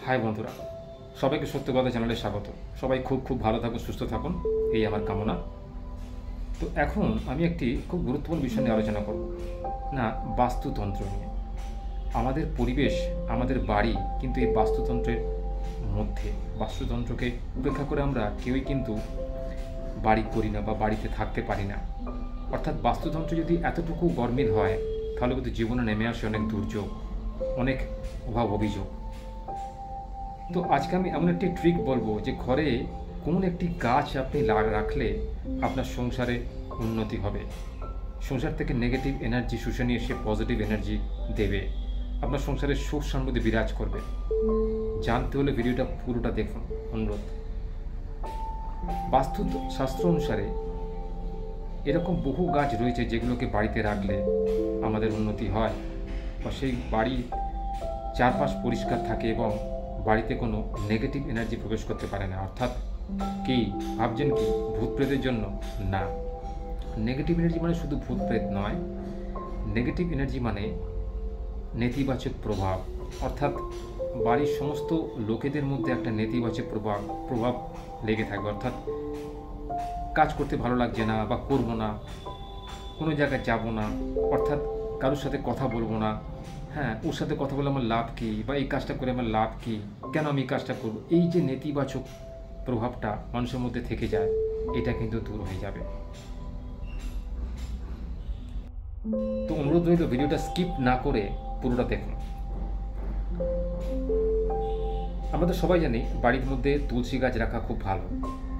High বন্ধুরা, সবাইকে সত্য কথা চ্যানেলে স্বাগত। সবাই খুব ভালো থাকুন, সুস্থ থাকুন, এই আমার কামনা। তো এখন আমি একটি খুব গুরুত্বপূর্ণ বিষয় নিয়ে আলোচনা করব, না বাস্তুতন্ত্র নিয়ে। আমাদের পরিবেশ, আমাদের বাড়ি কিন্তু এই বাস্তুতন্ত্রের মধ্যে। বাস্তুতন্ত্রকে উপেক্ষা করে আমরা কেউই কিন্তু বাড়ি করি না বা বাড়িতে থাকতে পারি না। অর্থাৎ বাস্তুতন্ত্র যদি এতটুকু গরমিল হয়, তাহলে কিন্তু জীবনে নেমে আসে অনেক দুর্যোগ, অনেক অভাব অভিযোগ। তো আজকে আমি এমন একটি ট্রিক বলবো যে ঘরে কোন একটি গাছ আপনি রাখলে আপনার সংসারে উন্নতি হবে, সংসার থেকে নেগেটিভ এনার্জি শুষে নিয়ে এসে পজিটিভ এনার্জি দেবে, আপনার সংসারে সুখ সমৃদ্ধি বিরাজ করবে। জানতে হলে ভিডিওটা পুরোটা দেখুন, অনুরোধ। বাস্তু শাস্ত্র অনুসারে এরকম বহু গাছ রয়েছে যেগুলোকে বাড়িতে রাখলে আমাদের উন্নতি হয়, বা সেই বাড়ির চারপাশ পরিষ্কার থাকে এবং বাড়িতে কোনো নেগেটিভ এনার্জি প্রবেশ করতে পারে না। অর্থাৎ কি ভাবছেন, কি ভূত প্রেতের জন্য না। নেগেটিভ এনার্জি মানে শুধু ভূত প্রেত নয়, নেগেটিভ এনার্জি মানে নেতিবাচক প্রভাব। অর্থাৎ বাড়ির সমস্ত লোকেদের মধ্যে একটা নেতিবাচক প্রভাব লেগে থাকবে। অর্থাৎ কাজ করতে ভালো লাগছে না, বা করবো না, কোনো জায়গায় যাব না, অর্থাৎ কারোর সাথে কথা বলবো না। হ্যাঁ, ওর সাথে কথা বলে আমার লাভ কী, বা এই কাজটা করে আমার লাভ কী, কেন আমি এই কাজটা করব, এই যে নেতিবাচক প্রভাবটা মানুষের মধ্যে থেকে যায়, এটা কিন্তু দূর হয়ে যাবে। তো অনুরোধ রইল ভিডিওটা স্কিপ না করে পুরোটা দেখুন। আমরা তো সবাই জানি বাড়ির মধ্যে তুলসী গাছ রাখা খুব ভালো।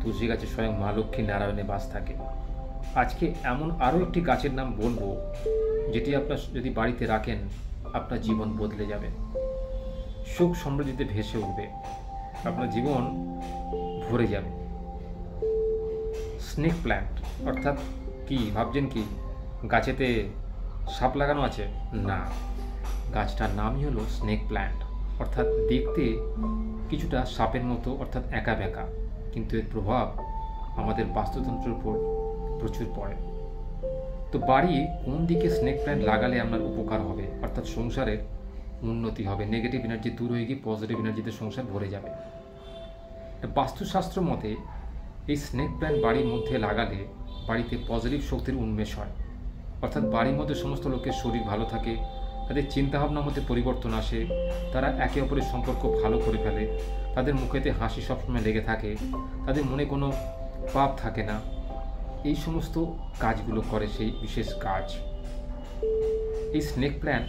তুলসী গাছে স্বয়ং মা লক্ষ্মী নারায়ণে বাস থাকে। আজকে এমন আরও একটি গাছের নাম বলবো যেটি আপনার যদি বাড়িতে রাখেন আপনার জীবন বদলে যাবে, সুখ সমৃদ্ধিতে ভেসে উঠবে, আপনার জীবন ভরে যাবে। Snake plant. অর্থাৎ কি ভাবছেন, কি গাছেতে সাপ লাগানো আছে? না, গাছটার নামই হলো স্নেক প্ল্যান্ট। অর্থাৎ দেখতে কিছুটা সাপের মতো, অর্থাৎ একা বেঁকা, কিন্তু এর প্রভাব আমাদের বাস্তুতন্ত্রের উপর প্রচুর পড়ে। তো বাড়ি কোন দিকে স্নেক প্ল্যান্ট লাগালে আপনার উপকার হবে, অর্থাৎ সংসারের উন্নতি হবে, নেগেটিভ এনার্জি দূর হয়ে গিয়ে পজিটিভ এনার্জিতে সংসার ভরে যাবে। বাস্তুশাস্ত্র মতে এই স্নেক প্ল্যান্ট বাড়ির মধ্যে লাগালে বাড়িতে পজিটিভ শক্তির উন্মেষ হয়। অর্থাৎ বাড়ির মধ্যে সমস্ত লোকের শরীর ভালো থাকে, তাদের চিন্তাভাবনার মধ্যে পরিবর্তন আসে, তারা একে অপরের সম্পর্ক ভালো করে ফেলে, তাদের মুখেতে হাসি সবসময় লেগে থাকে, তাদের মনে কোনো পাপ থাকে না। এই সমস্ত কাজগুলো করে সেই বিশেষ কাজ। এই স্নেক প্ল্যান্ট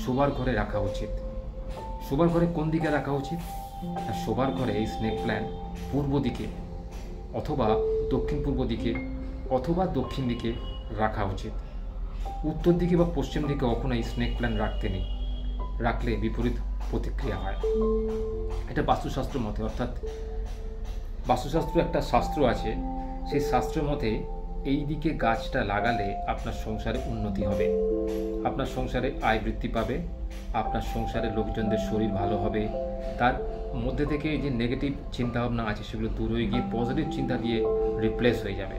শোবার ঘরে রাখা উচিত। শোবার ঘরে কোন দিকে রাখা উচিত? শোবার ঘরে এই স্নেক প্ল্যান্ট পূর্ব দিকে অথবা দক্ষিণ পূর্ব দিকে অথবা দক্ষিণ দিকে রাখা উচিত। উত্তর দিকে বা পশ্চিম দিকে কখনো এই স্নেক প্ল্যান্ট রাখতে নেই, রাখলে বিপরীত প্রতিক্রিয়া হয়। এটা বাস্তুশাস্ত্র মতে। অর্থাৎ বাস্তুশাস্ত্র একটা শাস্ত্র আছে, সেই শাস্ত্রের মতে এই দিকে গাছটা লাগালে আপনার সংসারে উন্নতি হবে, আপনার সংসারে আয় বৃদ্ধি পাবে, আপনার সংসারের লোকজনদের শরীর ভালো হবে, তার মধ্যে থেকে যে নেগেটিভ চিন্তাভাবনা আছে সেগুলো দূর হয়ে গিয়ে পজিটিভ চিন্তা দিয়ে রিপ্লেস হয়ে যাবে।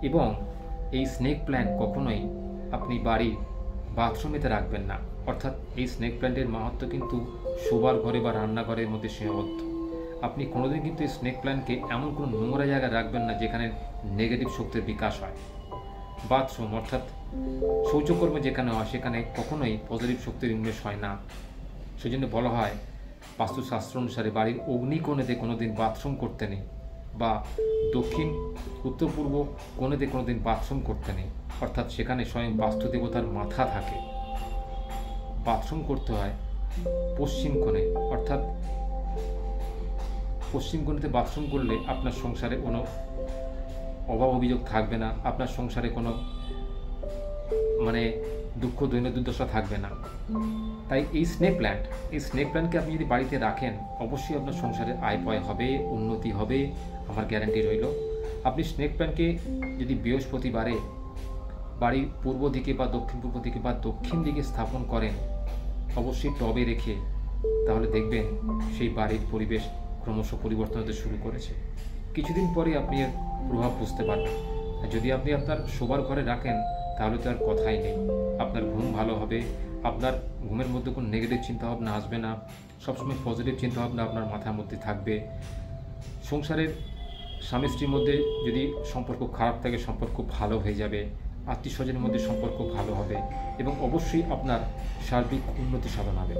এবং এই স্নেক প্ল্যান্ট কখনোই আপনি বাড়ির বাথরুমেতে রাখবেন না। অর্থাৎ এই স্নেক প্ল্যান্টের মাহাত্ম্য কিন্তু শোবার ঘরে বা রান্নাঘরের মধ্যে সীমাবদ্ধ। আপনি কোনোদিন কিন্তু এই স্নেক প্ল্যান্টকে এমন কোনো নোংরা জায়গায় রাখবেন না যেখানে নেগেটিভ শক্তির বিকাশ হয়। বাথরুম অর্থাৎ শৌচকর্ম যেখানে হয় সেখানে কখনোই পজিটিভ শক্তির উন্মেষ হয় না। সেই জন্য বলা হয় বাস্তুশাস্ত্র অনুসারে বাড়ির অগ্নিকোণেতে কোনোদিন বাথরুম করতে নেই, বা দক্ষিণ উত্তর পূর্ব কোণেতে কোনোদিন বাথরুম করতে নেই। অর্থাৎ সেখানে স্বয়ং বাস্তু দেবতার মাথা থাকে। বাথরুম করতে হয় পশ্চিম কোণে। অর্থাৎ পশ্চিম কোণেতে বাথরুম করলে আপনার সংসারে কোনো অভাব অভিযোগ থাকবে না, আপনার সংসারে কোনো দুঃখ দৈন্যদুর্দশা থাকবে না। তাই এই স্নেক প্ল্যান্টকে আপনি যদি বাড়িতে রাখেন অবশ্যই আপনার সংসারে আয় ব্যয় হবে, উন্নতি হবে, আমার গ্যারান্টি রইল। আপনি স্নেক প্ল্যান্টকে যদি বৃহস্পতিবারে বাড়ির পূর্ব দিকে বা দক্ষিণ পূর্ব দিকে বা দক্ষিণ দিকে স্থাপন করেন, অবশ্যই টবে রেখে, তাহলে দেখবেন সেই বাড়ির পরিবেশ ক্রমশ পরিবর্তন হতে শুরু করেছে। কিছুদিন পরে আপনি এর প্রভাব বুঝতে পারবেন। যদি আপনি আপনার শোবার ঘরে রাখেন তাহলে তো আর কথাই নেই, আপনার ঘুম ভালো হবে, আপনার ঘুমের মধ্যে কোনো নেগেটিভ চিন্তাভাবনা আসবে না, সবসময় পজিটিভ চিন্তাভাবনা আপনার মাথার মধ্যে থাকবে। সংসারের স্বামী স্ত্রীর মধ্যে যদি সম্পর্ক খারাপ থাকে, সম্পর্ক ভালো হয়ে যাবে, আত্মীয় স্বজনের মধ্যে সম্পর্ক ভালো হবে এবং অবশ্যই আপনার সার্বিক উন্নতি সাধন হবে।